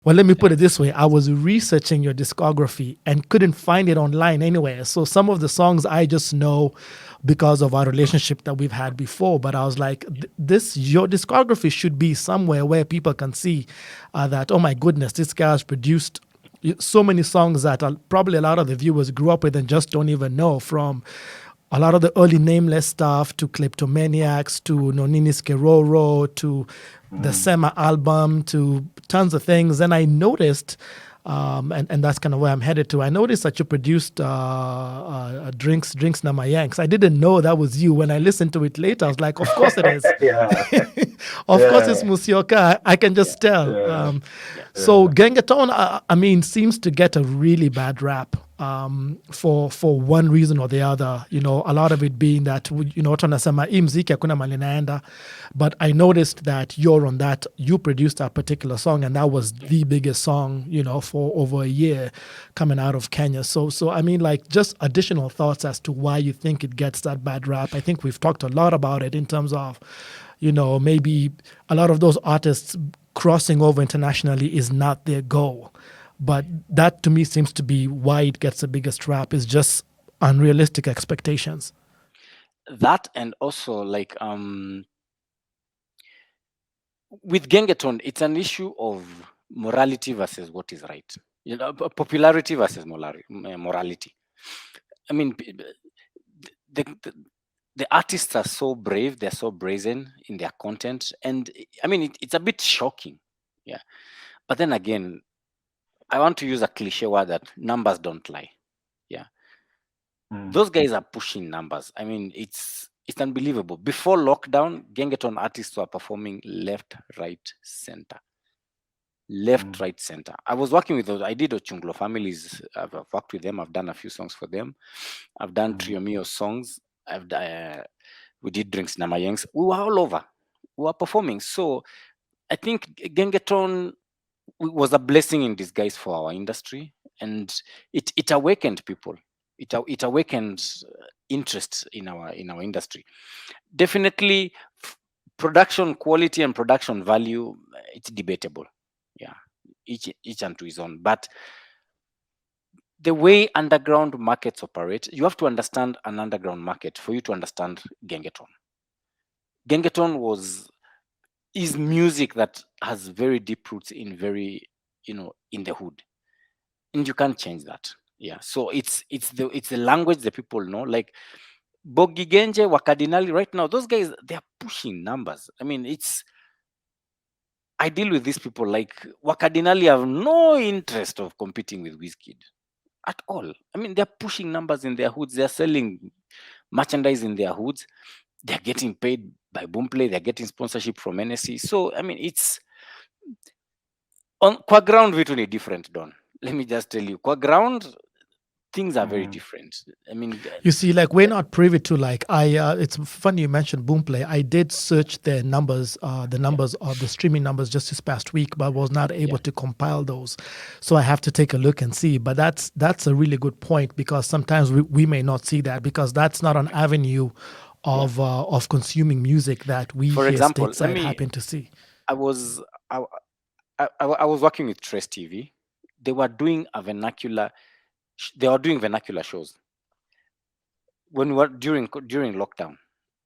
Well, let me put it this way. I was researching your discography and couldn't find it online anywhere. So some of the songs I just know because of our relationship that we've had before. But I was like, this, your discography should be somewhere where people can see that, oh my goodness, this guy has produced so many songs that probably a lot of the viewers grew up with and just don't even know, from a lot of the early Nameless stuff to Kleptomaniacs to Nonini Skeroro to the Sema album to tons of things. And I noticed, and that's kind of where I'm headed to. I noticed that you produced Drinks Namayanks. I didn't know that was you. When I listened to it later, I was like, of course it is. Yeah, Of course it's yeah, Musyoka. I can yeah, just tell. yeah, Yeah. So yeah. Gengetone, I mean, seems to get a really bad rap for one reason or the other. You know, a lot of it being that, you know, tunasema hii mziki hakuna mahali inaenda. But I noticed that you're on that. You produced that particular song, and that was the biggest song, you know, for over a year coming out of Kenya. So I mean, like, just additional thoughts as to why you think it gets that bad rap. I think we've talked a lot about it in terms of, you know, maybe a lot of those artists crossing over internationally is not their goal. But that to me seems to be why it gets the biggest rap, is just unrealistic expectations. That, and also like with Gengetone, it's an issue of morality versus what is right. You know, popularity versus morality. I mean, the the artists are so brave, they're so brazen in their content, and I mean, it's a bit shocking. Yeah, but then again, I want to use a cliche word that numbers don't lie. Yeah, those guys are pushing numbers. I mean, it's unbelievable. Before lockdown, Gengeton artists were performing left, right, center. Left, right, center. I was working with those. I did Ochunglo Families. I've worked with them. I've done a few songs for them. I've done Trio Mio songs. We did Drinks Namayengs. We were all over. We were performing. So I think Gengeton was a blessing in disguise for our industry, and it awakened people. It awakened interest in our industry. Definitely, production quality and production value, it's debatable. Yeah, each unto his own. But the way underground markets operate, you have to understand an underground market for you to understand Gengeton. Gengeton is music that has very deep roots in very, in the hood, and you can't change that. Yeah, so it's the language that people know. Like Bogi Genje, Wakadinali, right now, those guys, they're pushing numbers. I mean, I deal with these people. Like Wakadinali have no interest of competing with Wizkid at all. I mean, they're pushing numbers in their hoods. They're selling merchandise in their hoods. They're getting paid by Boomplay. They're getting sponsorship from NSC. So I mean, it's on qua ground vitu ni different, Don. Let me just tell you, qua ground things are very different. I mean, You see, like, we're not privy to, like, it's funny you mentioned Boomplay. I did search their numbers, the yeah, numbers of the streaming numbers just this past week, but was not able yeah, to compile those. So I have to take a look and see. But that's a really good point, because sometimes we may not see that, because that's not an avenue yeah. of consuming music that we For here example, stateside happen to see. I was I, I was working with Trace TV. They were doing a vernacular. They were doing vernacular shows when we were during lockdown.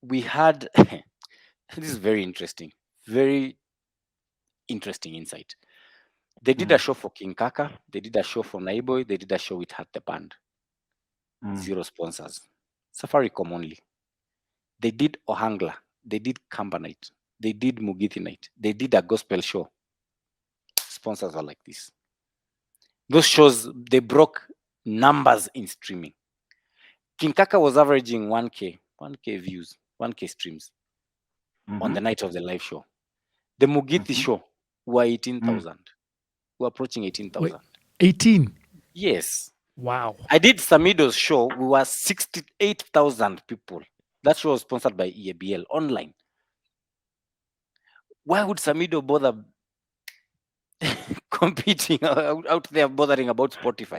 We had this is very interesting insight. They did a show for King Kaka. They did a show for Naiboy. They did a show with Hat the Band. Zero sponsors. Safaricom only. They did Ohangla. They did Kamba Night. They did Mugithi Night. They did a gospel show. Sponsors are like this. Those shows, they broke numbers in streaming. King Kaka was averaging 1K views, 1K streams on the night of the live show. The Mugithi show were 18,000. We're approaching Wait, 18,000. 18. Yes. Wow. I did Samido's show. We were 68,000 people. That show was sponsored by EABL online. Why would Samido bother competing out there bothering about Spotify?